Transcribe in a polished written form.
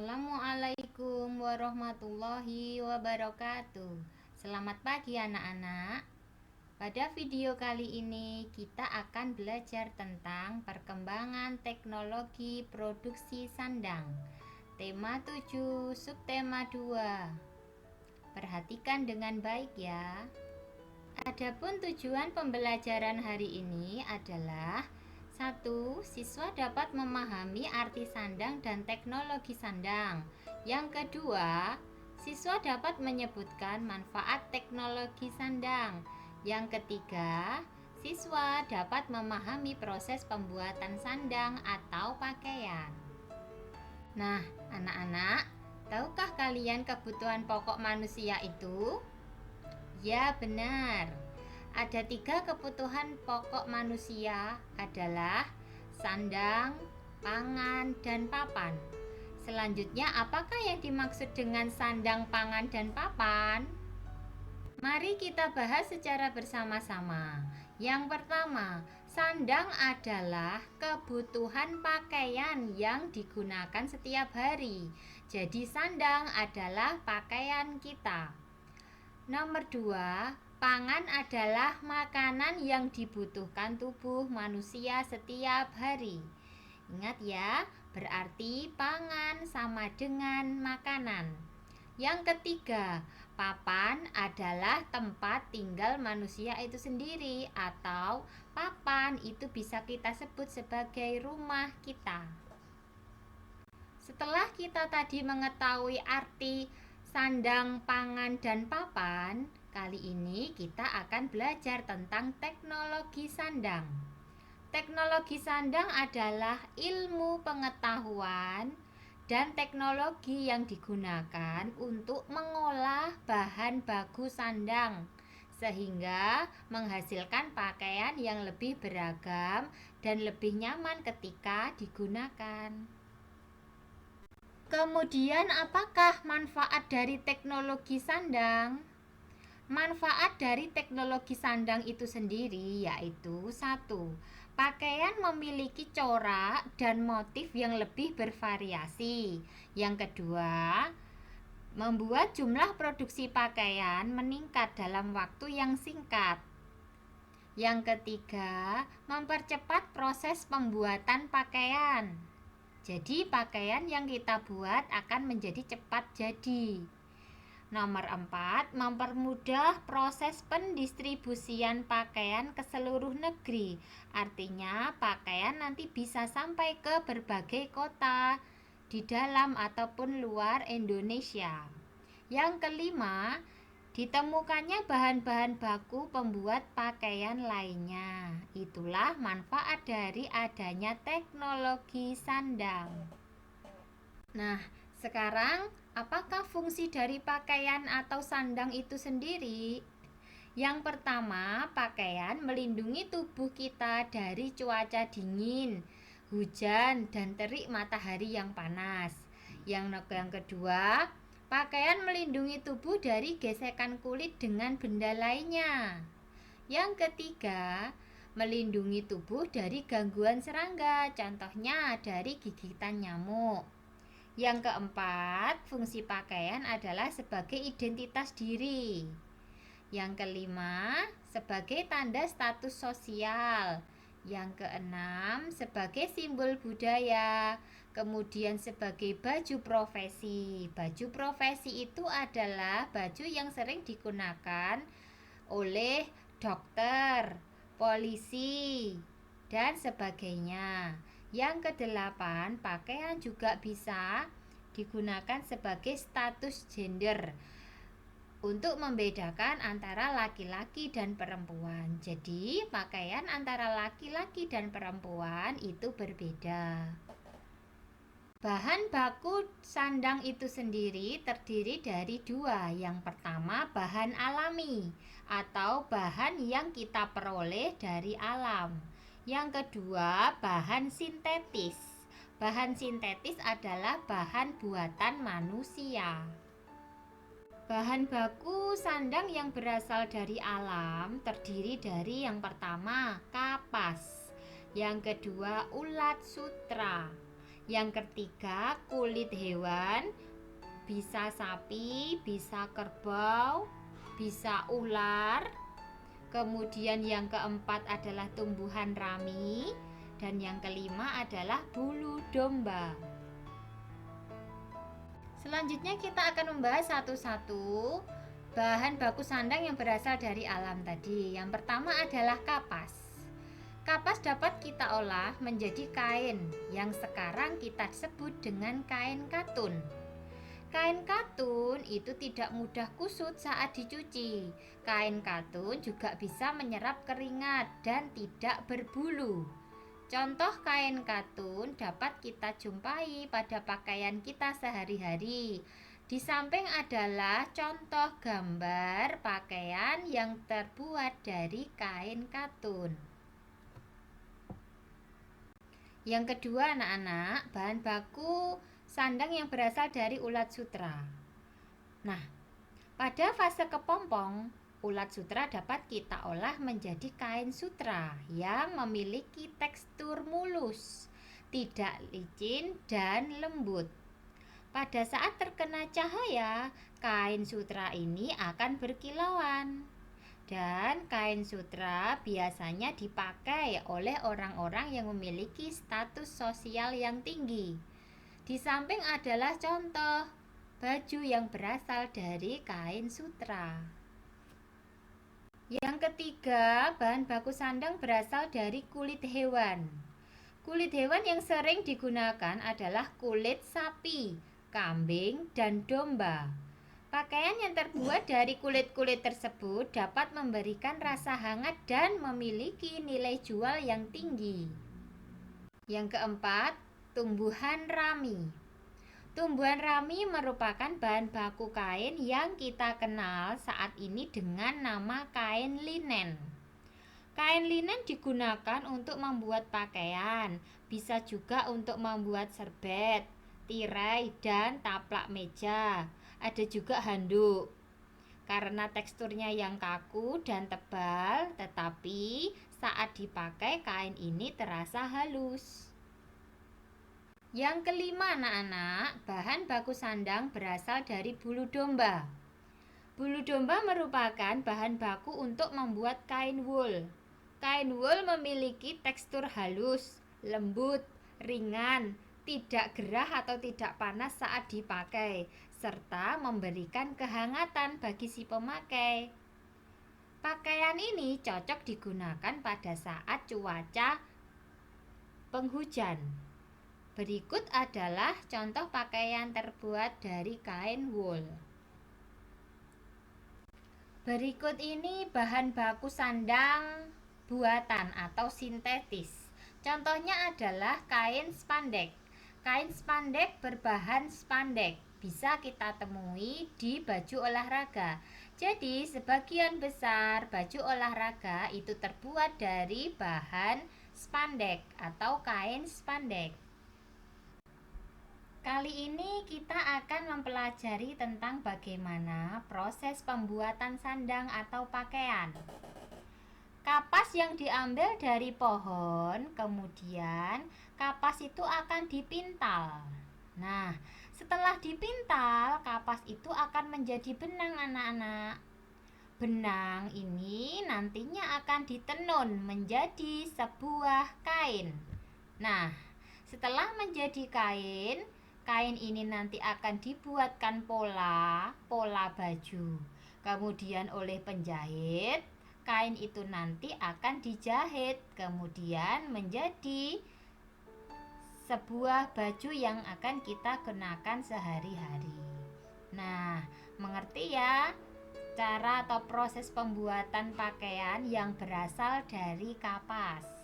Assalamualaikum warahmatullahi wabarakatuh. Selamat pagi anak-anak. Pada video kali ini kita akan belajar tentang perkembangan teknologi produksi sandang. Tema 7, subtema 2. Perhatikan dengan baik ya. Adapun tujuan pembelajaran hari ini adalah 1. Siswa dapat memahami arti sandang dan teknologi sandang. Yang kedua, siswa dapat menyebutkan manfaat teknologi sandang. Yang ketiga, siswa dapat memahami proses pembuatan sandang atau pakaian. Nah, anak-anak, tahukah kalian kebutuhan pokok manusia itu? Ya, benar. Ada 3 kebutuhan pokok manusia adalah sandang, pangan, dan papan. Selanjutnya, apakah yang dimaksud dengan sandang, pangan, dan papan? Mari kita bahas secara bersama-sama. Yang pertama, sandang adalah kebutuhan pakaian yang digunakan setiap hari. Jadi, sandang adalah pakaian kita. Nomor 2, pangan adalah makanan yang dibutuhkan tubuh manusia setiap hari. Ingat ya, berarti pangan sama dengan makanan. Yang ketiga, papan adalah tempat tinggal manusia itu sendiri, atau papan itu bisa kita sebut sebagai rumah kita. Setelah kita tadi mengetahui arti sandang, pangan, dan papan, kali ini kita akan belajar tentang teknologi sandang. Teknologi sandang adalah ilmu pengetahuan dan teknologi yang digunakan untuk mengolah bahan baku sandang sehingga menghasilkan pakaian yang lebih beragam dan lebih nyaman ketika digunakan. Kemudian, apakah manfaat dari teknologi sandang? Manfaat dari teknologi sandang itu sendiri yaitu 1. Pakaian memiliki corak dan motif yang lebih bervariasi. Yang kedua, membuat jumlah produksi pakaian meningkat dalam waktu yang singkat. Yang ketiga, mempercepat proses pembuatan pakaian. Jadi pakaian yang kita buat akan menjadi cepat jadi. Nomor 4, mempermudah proses pendistribusian pakaian ke seluruh negeri. Artinya pakaian nanti bisa sampai ke berbagai kota di dalam ataupun luar Indonesia. Yang kelima, ditemukannya bahan-bahan baku pembuat pakaian lainnya. Itulah manfaat dari adanya teknologi sandang. Nah, sekarang apakah fungsi dari pakaian atau sandang itu sendiri? Yang pertama, pakaian melindungi tubuh kita dari cuaca dingin, hujan, dan terik matahari yang panas. Yang kedua, pakaian melindungi tubuh dari gesekan kulit dengan benda lainnya. Yang ketiga, melindungi tubuh dari gangguan serangga, contohnya dari gigitan nyamuk. Yang keempat, fungsi pakaian adalah sebagai identitas diri. Yang kelima, sebagai tanda status sosial. Yang keenam, sebagai simbol budaya. Kemudian sebagai baju profesi. Baju profesi itu adalah baju yang sering digunakan oleh dokter, polisi, dan sebagainya. Yang kedelapan, pakaian juga bisa digunakan sebagai status gender untuk membedakan antara laki-laki dan perempuan. Jadi, pakaian antara laki-laki dan perempuan itu berbeda. Bahan baku sandang itu sendiri terdiri dari 2. Yang pertama, bahan alami atau bahan yang kita peroleh dari alam. Yang kedua, bahan sintetis. Bahan sintetis adalah bahan buatan manusia. Bahan baku sandang yang berasal dari alam terdiri dari yang pertama, kapas. Yang kedua, ulat sutra. Yang ketiga, kulit hewan, bisa sapi, bisa kerbau, bisa ular. Kemudian yang keempat adalah tumbuhan rami, dan yang kelima adalah bulu domba. Selanjutnya kita akan membahas satu-satu bahan baku sandang yang berasal dari alam tadi. Yang pertama adalah kapas. Kapas dapat kita olah menjadi kain yang sekarang kita sebut dengan kain katun. Kain katun itu tidak mudah kusut saat dicuci. Kain katun juga bisa menyerap keringat dan tidak berbulu. Contoh kain katun dapat kita jumpai pada pakaian kita sehari-hari. Di samping adalah contoh gambar pakaian yang terbuat dari kain katun. Yang kedua, anak-anak, bahan baku sandang yang berasal dari ulat sutra. Nah, pada fase kepompong, ulat sutra dapat kita olah menjadi kain sutra yang memiliki tekstur mulus, tidak licin dan lembut. Pada saat terkena cahaya, kain sutra ini akan berkilauan. Dan kain sutra biasanya dipakai oleh orang-orang yang memiliki status sosial yang tinggi. Di samping adalah contoh baju yang berasal dari kain sutra. Yang ketiga, bahan baku sandang berasal dari kulit hewan. Kulit hewan yang sering digunakan adalah kulit sapi, kambing, dan domba. Pakaian yang terbuat dari kulit-kulit tersebut dapat memberikan rasa hangat dan memiliki nilai jual yang tinggi. Yang keempat, tumbuhan rami. Tumbuhan rami merupakan bahan baku kain yang kita kenal saat ini dengan nama kain linen. Kain linen digunakan untuk membuat pakaian, bisa juga untuk membuat serbet, tirai, dan taplak meja. Ada juga handuk. Karena teksturnya yang kaku dan tebal, tetapi saat dipakai kain ini terasa halus. Yang kelima, anak-anak, bahan baku sandang berasal dari bulu domba. Bulu domba merupakan bahan baku untuk membuat kain wool. Kain wool memiliki tekstur halus, lembut, ringan, tidak gerah atau tidak panas saat dipakai, serta memberikan kehangatan bagi si pemakai. Pakaian ini cocok digunakan pada saat cuaca penghujan. Berikut adalah contoh pakaian terbuat dari kain wool. Berikut ini bahan baku sandang buatan atau sintetis. Contohnya adalah kain spandek. Kain spandek berbahan spandek bisa kita temui di baju olahraga. Jadi sebagian besar baju olahraga itu terbuat dari bahan spandek atau kain spandek. Kali ini kita akan mempelajari tentang bagaimana proses pembuatan sandang atau pakaian. Kapas yang diambil dari pohon, kemudian kapas itu akan dipintal. Nah, setelah dipintal, kapas itu akan menjadi benang, anak-anak. Benang ini nantinya akan ditenun menjadi sebuah kain. Nah, setelah menjadi kain, kain ini nanti akan dibuatkan pola baju. Kemudian oleh penjahit, kain itu nanti akan dijahit, kemudian menjadi sebuah baju yang akan kita kenakan sehari-hari. Nah, mengerti ya cara atau proses pembuatan pakaian yang berasal dari kapas.